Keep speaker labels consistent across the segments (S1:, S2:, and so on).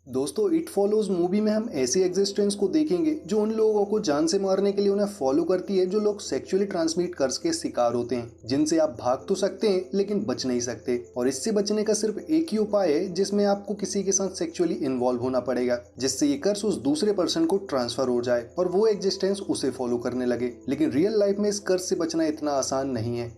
S1: दोस्तों, it follows movie में हम ऐसी एग्जिस्टेंस को देखेंगे जो उन लोगों को जान से मारने के लिए उन्हें फॉलो करती है जो लोग सेक्सुअली ट्रांसमिट कर्स के शिकार होते हैं, जिनसे आप भाग तो सकते हैं लेकिन बच नहीं सकते। और इससे बचने का सिर्फ एक ही उपाय है जिसमें आपको किसी के साथ सेक्सुअली इन्वॉल्व होना पड़ेगा, जिससे ये कर्स उस दूसरे पर्सन को ट्रांसफर हो जाए और वो एग्जिस्टेंस उसे फॉलो करने लगे। लेकिन रियल लाइफ में इस कर्स से बचना इतना आसान नहीं है।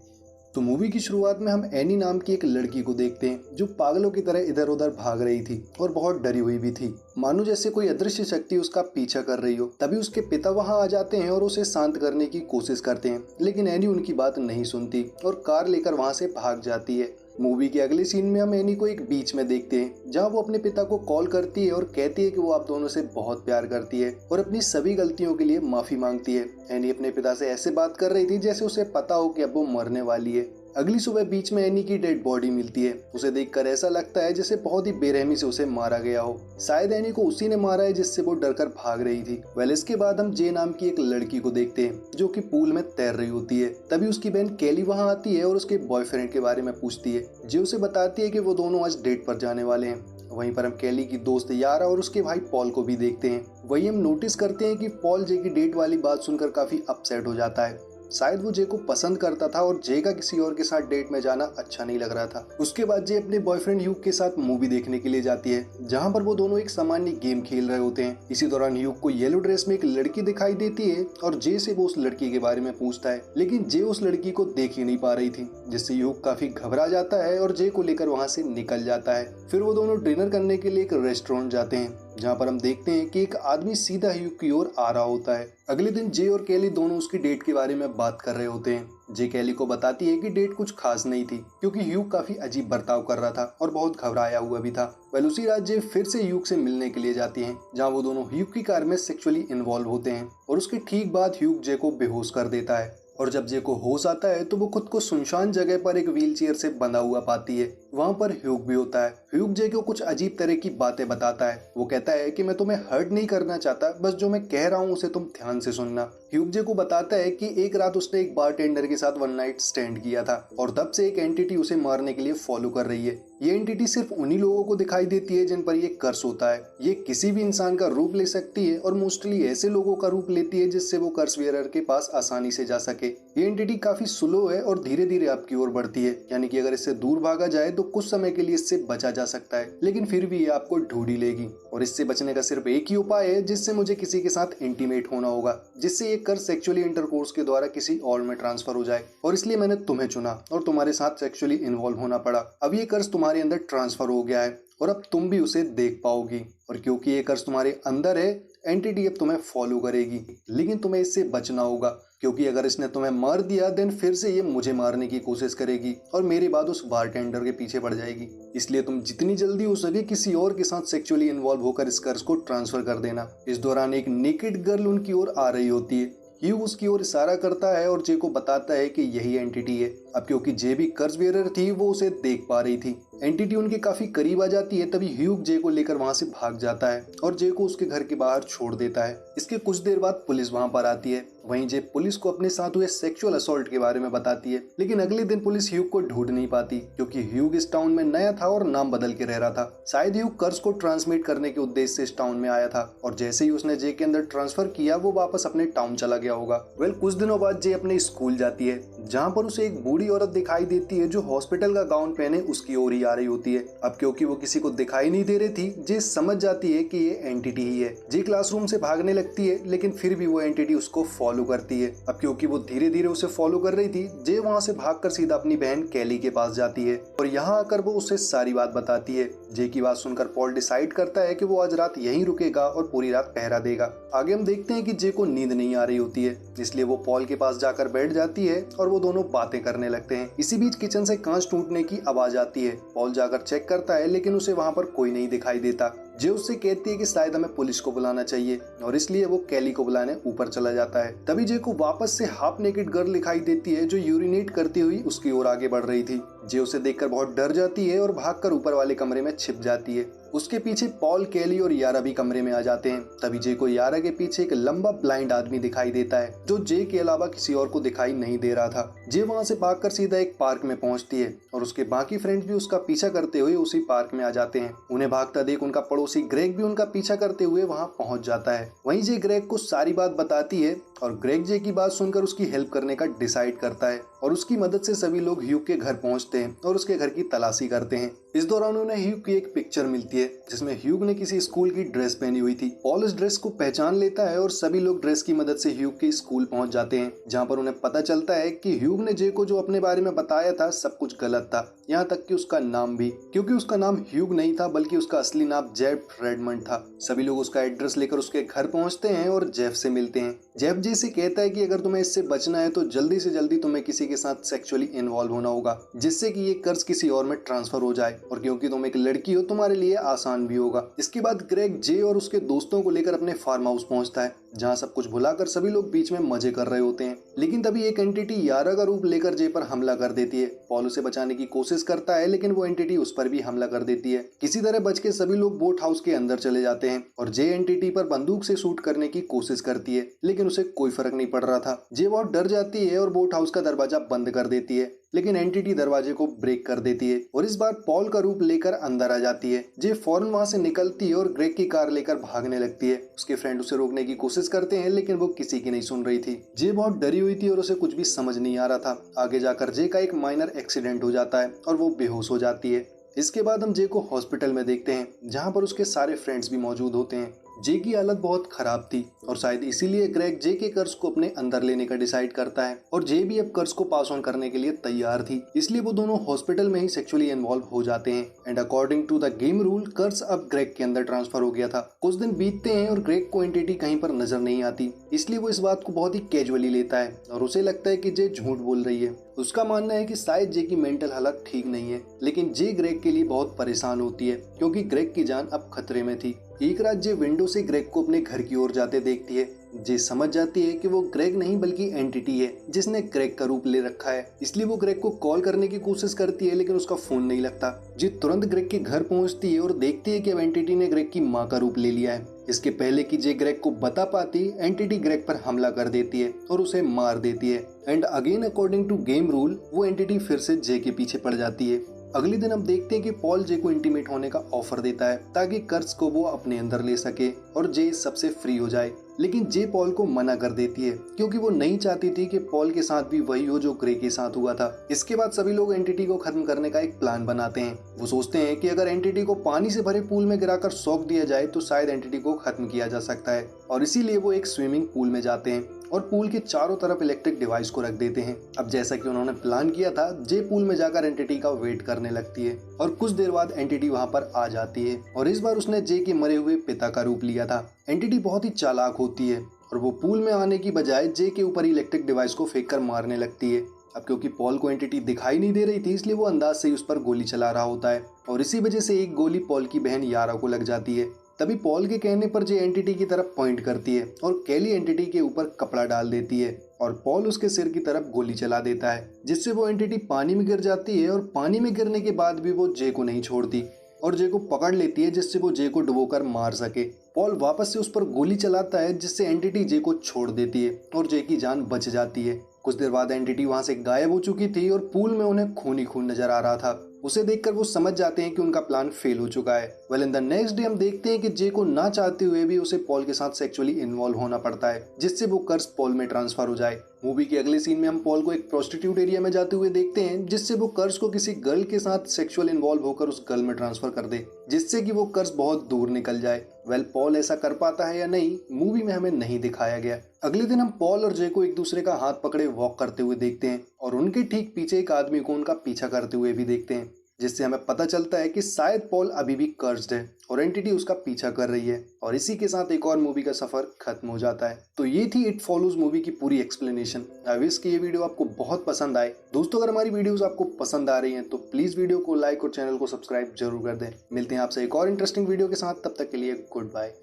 S1: तो मूवी की शुरुआत में हम एनी नाम की एक लड़की को देखते हैं जो पागलों की तरह इधर उधर भाग रही थी और बहुत डरी हुई भी थी, मानो जैसे कोई अदृश्य शक्ति उसका पीछा कर रही हो। तभी उसके पिता वहां आ जाते हैं और उसे शांत करने की कोशिश करते हैं, लेकिन एनी उनकी बात नहीं सुनती और कार लेकर वहां से भाग जाती है। मूवी के अगले सीन में हम एनी को एक बीच में देखते हैं जहां वो अपने पिता को कॉल करती है और कहती है कि वो आप दोनों से बहुत प्यार करती है और अपनी सभी गलतियों के लिए माफी मांगती है। एनी अपने पिता से ऐसे बात कर रही थी जैसे उसे पता हो कि अब वो मरने वाली है। अगली सुबह बीच में एनी की डेड बॉडी मिलती है। उसे देखकर ऐसा लगता है जैसे बहुत ही बेरहमी से उसे मारा गया हो। शायद एनी को उसी ने मारा है जिससे वो डरकर भाग रही थी। वेल, इसके बाद हम जे नाम की एक लड़की को देखते हैं जो कि पूल में तैर रही होती है। तभी उसकी बहन केली वहां आती है और उसके बॉयफ्रेंड के बारे में पूछती है। जे उसे बताती है कि वो दोनों आज डेट पर जाने वाले हैं। वहीं पर हम केली की दोस्त यारा और उसके भाई पॉल को भी देखते हैं। वही हम नोटिस करते हैं कि पॉल जे की डेट वाली बात सुनकर काफी अपसेट हो जाता है। शायद वो जे को पसंद करता था और जे का किसी और के साथ डेट में जाना अच्छा नहीं लग रहा था। उसके बाद जे अपने बॉयफ्रेंड ह्यूग के साथ मूवी देखने के लिए जाती है, जहां पर वो दोनों एक सामान्य गेम खेल रहे होते हैं। इसी दौरान ह्यूग को येलो ड्रेस में एक लड़की दिखाई देती है और जे से वो उस लड़की के बारे में पूछता है, लेकिन जे उस लड़की को देख ही नहीं पा रही थी, जिससे ह्यूग काफी घबरा जाता है और जे को लेकर वहां से निकल जाता है। फिर वो दोनों डिनर करने के लिए एक रेस्टोरेंट जाते हैं, जहाँ पर हम देखते हैं कि एक आदमी सीधा ह्यूग की ओर आ रहा होता है। अगले दिन जे और केली दोनों उसकी डेट के बारे में बात कर रहे होते हैं। जे केली को बताती है कि डेट कुछ खास नहीं थी क्योंकि ह्यूग काफी अजीब बर्ताव कर रहा था और बहुत घबराया हुआ भी था। वेल, उसी रात जे फिर से ह्यूग से मिलने के लिए जाती हैं, जहाँ वो दोनों ह्यूग की कार में सेक्सुअली इन्वॉल्व होते हैं और उसके ठीक बाद ह्यूग जे को बेहोश कर देता है। और जब जे को होश आता है तो वो खुद को सुनसान जगह पर एक व्हील चेयर से बंधा हुआ पाती है। वहाँ पर ह्यूग भी होता है। ह्यूग जे को कुछ अजीब तरह की बातें बताता है। वो कहता है कि मैं तुम्हें हर्ट नहीं करना चाहता, बस जो मैं कह रहा हूँ उसे तुम ध्यान से सुनना। ह्यूग जे को बताता है कि एक रात उसने एक बारटेंडर के साथ वन नाइट स्टैंड किया था और तब से एक एंटिटी उसे मारने के लिए फॉलो कर रही है। ये एंटिटी सिर्फ उन्हीं लोगों को दिखाई देती है जिन पर ये कर्स होता है। ये किसी भी इंसान का रूप ले सकती है और मोस्टली ऐसे लोगों का रूप लेती है जिससे वो कर्स वेयरर के पास आसानी से जा सके। ये एंटिटी काफी स्लो है और धीरे धीरे आपकी ओर बढ़ती है, यानी कि अगर इससे दूर भागा जाए तो कुछ समय के लिए इससे बचा जा सकता है, लेकिन फिर भी ये आपको ढूंढ ही लेगी। और इससे बचने का सिर्फ एक ही उपाय है, जिससे मुझे किसी के साथ इंटीमेट होना होगा, जिससे ये कर्स सेक्सुअली इंटरकोर्स के द्वारा किसी और में ट्रांसफर हो जाए। और इसलिए मैंने तुम्हें चुना और तुम्हारे साथ सेक्सुअली इन्वॉल्व होना पड़ा। अब ये कर्स तुम्हारे अंदर ट्रांसफर हो गया है और अब तुम भी उसे देख पाओगी। और क्योंकि ये कर्स तुम्हारे अंदर है, एंटिटी अब तुम्हें फॉलो करेगी, लेकिन तुम्हें इससे बचना होगा, क्योंकि अगर इसने तुम्हें मार दिया देन फिर से ये मुझे मारने की कोशिश करेगी और मेरे बाद उस बारटेंडर के पीछे पड़ जाएगी। इसलिए तुम जितनी जल्दी हो सके किसी और के साथ सेक्सुअली इन्वॉल्व होकर इस कर्स को ट्रांसफर कर देना। इस दौरान एक नेकेड गर्ल उनकी ओर आ रही होती है। ह्यूग उसकी ओर इशारा करता है और जे को बताता है कि यही एंटिटी है। अब क्योंकि जे भी कर्स वेयरर थी, वो उसे देख पा रही थी। एंटिटी उनके काफी करीब आ जाती है। तभी ह्यूग जे को लेकर वहां से भाग जाता है और जे को उसके घर के बाहर छोड़ देता है। इसके कुछ देर बाद पुलिस वहां पर आती है। वहीं जे पुलिस को अपने साथ हुए सेक्सुअल असॉल्ट के बारे में बताती है, लेकिन अगले दिन पुलिस ह्यूग को ढूंढ नहीं पाती क्योंकि ह्यूग इस टाउन में नया था और नाम बदल के रह रहा था। शायद ह्यूग कर्स को ट्रांसमिट करने के उद्देश्य से इस टाउन में आया था और जैसे ही उसने जे के अंदर ट्रांसफर किया, वो वापस अपने टाउन चला गया होगा। वेल, कुछ दिनों बाद जे अपने स्कूल जाती है, जहाँ पर उसे एक बूढ़ी औरत दिखाई देती है जो हॉस्पिटल का गाउन पहने उसकी ओर ही आ रही होती है। अब क्योंकि वो किसी को दिखाई नहीं दे रही थी, जे समझ जाती है कि ये एंटिटी ही है। जे क्लासरूम से भागने लगती है, लेकिन फिर भी वो एंटिटी उसको फॉलो करती है। अब क्योंकि वो धीरे धीरे उसे फॉलो कर रही थी, जे वहां से भागकर सीधा अपनी बहन केली के पास जाती है और यहाँ आकर वो उसे सारी बात बताती है। जे की बात सुनकर पॉल डिसाइड करता है कि वो आज रात यहीं रुकेगा और पूरी रात पहरा देगा। आगे हम देखते हैं कि जे को नींद नहीं आ रही होती है, इसलिए वो पॉल के पास जाकर बैठ जाती है और वो दोनों बातें करने लगते हैं। इसी बीच किचन से कांच टूटने की आवाज आती है। पॉल जाकर चेक करता है, लेकिन उसे वहां पर कोई नहीं दिखाई देता। जे उससे कहती है कि शायद हमें पुलिस को बुलाना चाहिए और इसलिए वो केली को बुलाने ऊपर चला जाता है। तभी जे को वापस से हाफ नेकेड गर्ल दिखाई देती है जो यूरिनेट करती हुई उसकी ओर आगे बढ़ रही थी। जे उसे देखकर बहुत डर जाती है और भागकर ऊपर वाले कमरे में छिप जाती है। उसके पीछे पॉल, केली और यारा भी कमरे में आ जाते हैं। तभी जे को यारा के पीछे एक लंबा ब्लाइंड आदमी दिखाई देता है जो जे के अलावा किसी और को दिखाई नहीं दे रहा था। जे वहां से भागकर सीधा एक पार्क में पहुंचती है और उसके बाकी फ्रेंड्स भी उसका पीछा करते हुए उसी पार्क में आ जाते हैं। उन्हें भागता देख उनका पड़ोसी पड़ोसी ग्रेग भी उनका पीछा करते हुए वहां पहुंच जाता है। वहीं जे ग्रेग को सारी बात बताती है और ग्रेग जे की बात सुनकर उसकी हेल्प करने का डिसाइड करता है और उसकी मदद से सभी लोग ह्यूग के घर पहुंचते हैं और उसके घर की तलाशी करते हैं। इस दौरान उन्हें ह्यूग की एक पिक्चर मिलती है जिसमें ह्यूग ने किसी स्कूल की ड्रेस पहनी हुई थी। पॉल इस ड्रेस को पहचान लेता है और सभी लोग ड्रेस की मदद से ह्यूग के स्कूल पहुंच जाते हैं, जहां पर उन्हें पता चलता है कि ह्यूग ने जे को जो अपने बारे में बताया था सब कुछ गलत था, यहाँ तक कि उसका नाम भी, क्योंकि उसका नाम ह्यूग नहीं था बल्कि उसका असली नाम जेफ रेडमंड था। सभी लोग उसका एड्रेस लेकर उसके घर पहुंचते हैं और जेफ से मिलते हैं। जेफ जे से कहता है कि अगर तुम्हें इससे बचना है तो जल्दी से जल्दी तुम्हें किसी के साथ सेक्सुअली इन्वॉल्व होना होगा, जिससे कि ये कर्ज किसी और में ट्रांसफर हो जाए, और क्योंकि तुम एक लड़की हो तुम्हारे लिए आसान भी होगा। इसके बाद ग्रेग जे और उसके दोस्तों को लेकर अपने फार्म हाउस पहुंचता है, जहां सब कुछ भुलाकर सभी लोग बीच में मजे कर रहे होते हैं। लेकिन तभी एक एंटिटी यारा का रूप लेकर जे पर हमला कर देती है। पॉल उसे बचाने की कोशिश करता है लेकिन वो एंटिटी उस पर भी हमला कर देती है। किसी तरह बच के सभी लोग बोट हाउस के अंदर चले जाते हैं और जे एंटिटी पर बंदूक से शूट करने की कोशिश करती है, लेकिन उसे कोई फर्क नहीं पड़ रहा था। जे बहुत डर जाती है और बोट हाउस का दरवाजा बंद कर देती है, लेकिन एंटिटी दरवाजे को ब्रेक कर देती है और इस बार पॉल का रूप लेकर अंदर आ जाती है। जे फौरन वहां से निकलती है और ग्रेग की कार लेकर भागने लगती है। उसके फ्रेंड उसे रोकने की कोशिश करते हैं लेकिन वो किसी की नहीं सुन रही थी। जे बहुत डरी हुई थी और उसे कुछ भी समझ नहीं आ रहा था। आगे जाकर जे का एक माइनर एक्सीडेंट हो जाता है और वो बेहोश हो जाती है। इसके बाद हम जे को हॉस्पिटल में देखते हैं, जहाँ पर उसके सारे फ्रेंड्स भी मौजूद होते हैं। जे की हालत बहुत खराब थी और शायद इसीलिए ग्रेग जे के कर्ज को अपने अंदर लेने का डिसाइड करता है और जे भी अब कर्ज को पास ऑन करने के लिए तैयार थी, इसलिए वो दोनों हॉस्पिटल में ही सेक्सुअली इन्वॉल्व हो जाते हैं। And according to the game rule कर्ज अब ग्रेग के अंदर ट्रांसफर हो गया था। कुछ दिन बीतते हैं और ग्रेग को एंटिटी कहीं पर नजर नहीं आती, इसलिए वो इस बात को बहुत ही कैजुअली लेता है और उसे लगता है कि जे झूठ बोल रही है। उसका मानना है कि शायद जे की मेंटल हालत ठीक नहीं है, लेकिन जे ग्रेग के लिए बहुत परेशान होती है क्योंकि ग्रेग की जान अब खतरे में थी। एक रात जे विंडो से ग्रेग को अपने घर की ओर जाते देखती है। जे समझ जाती है कि वो ग्रेग नहीं बल्कि एंटिटी है जिसने ग्रेग का रूप ले रखा है, इसलिए वो ग्रेग को कॉल करने की कोशिश करती है लेकिन उसका फोन नहीं लगता। जे तुरंत ग्रेग के घर पहुंचती है और देखती है कि अब एंटिटी ने ग्रेग की माँ का रूप ले लिया है। इसके पहले कि जे ग्रेग को बता पाती, एंटिटी ग्रेग पर हमला कर देती है और उसे मार देती है। And again according to game rule वो एंटिटी फिर से जे के पीछे पड़ जाती है। अगले दिन हम देखते हैं कि पॉल जे को इंटीमेट होने का ऑफर देता है ताकि कर्ज को वो अपने अंदर ले सके और जे सबसे फ्री हो जाए, लेकिन जे पॉल को मना कर देती है क्योंकि वो नहीं चाहती थी कि पॉल के साथ भी वही हो जो ग्रे के साथ हुआ था। इसके बाद सभी लोग एंटिटी को खत्म करने का एक प्लान बनाते हैं। वो सोचते हैं कि अगर एंटिटी को पानी से भरे पूल में गिराकर सौंप दिया जाए तो शायद एंटिटी को खत्म किया जा सकता है, और इसीलिए वो एक स्विमिंग पूल में जाते हैं और पूल के चारों तरफ इलेक्ट्रिक डिवाइस को रख देते हैं। अब जैसा कि उन्होंने प्लान किया था, जे पूल में जाकर एंटिटी का वेट करने लगती है और कुछ देर बाद एंटिटी वहां पर आ जाती है और इस बार उसने जे के मरे हुए पिता का रूप लिया था। एंटिटी बहुत ही चालाक होती है और वो पूल में आने की बजाय जे के ऊपर इलेक्ट्रिक डिवाइस को फेंक कर मारने लगती है। अब क्योंकि पॉल को एंटिटी दिखाई नहीं दे रही थी, इसलिए वो अंदाज से ही उस पर गोली चला रहा होता है और इसी वजह से एक गोली पॉल की बहन यारा को लग जाती है। तभी पॉल के कहने पर जे एंटिटी की तरफ पॉइंट करती है और कैली एंटिटी के ऊपर कपड़ा डाल देती है और पॉल उसके सिर की तरफ गोली चला देता है, जिससे वो एंटिटी पानी में गिर जाती है और पानी में गिरने के बाद भी वो जे को नहीं छोड़ती और जे को पकड़ लेती है, जिससे वो जे को डुबोकर मार सके। पॉल वापस से उस पर गोली चलाता है जिससे एंटिटी जे को छोड़ देती है और जे की जान बच जाती है। कुछ देर बाद एंटिटी वहां से गायब हो चुकी थी और पूल में उन्हें खून ही खून नजर आ रहा था। उसे देखकर वो समझ जाते हैं कि उनका प्लान फेल हो चुका है। Well in the next day हम देखते हैं कि जे को ना चाहते हुए भी उसे पॉल के साथ सेक्सुअली इन्वॉल्व होना पड़ता है, जिससे वो कर्ज पॉल में ट्रांसफर हो जाए। मूवी के अगले सीन में हम पॉल को एक प्रोस्टिट्यूट एरिया में जाते हुए देखते हैं, जिससे वो कर्ज को किसी गर्ल के साथ सेक्सुअल इन्वॉल्व होकर उस गर्ल में ट्रांसफर कर दे, जिससे कि वो कर्ज बहुत दूर निकल जाए। वेल पॉल ऐसा कर पाता है या नहीं, मूवी में हमें नहीं दिखाया गया। अगले दिन हम पॉल और जे को एक दूसरे का हाथ पकड़े वॉक करते हुए देखते हैं और उनके ठीक पीछे एक आदमी को उनका पीछा करते हुए भी देखते हैं, जिससे हमें पता चलता है कि शायद पॉल अभी भी कर्ज्ड है और एंटिटी उसका पीछा कर रही है। और इसी के साथ एक और मूवी का सफर खत्म हो जाता है। तो ये थी इट फॉलोज मूवी की पूरी एक्सप्लेनेशन। आई विश कि ये वीडियो आपको बहुत पसंद आए। दोस्तों, अगर हमारी वीडियोस आपको पसंद आ रही हैं तो प्लीज वीडियो को लाइक और चैनल को सब्सक्राइब जरूर कर दें। मिलते हैं आपसे एक और इंटरेस्टिंग वीडियो के साथ, तब तक के लिए गुड बाय।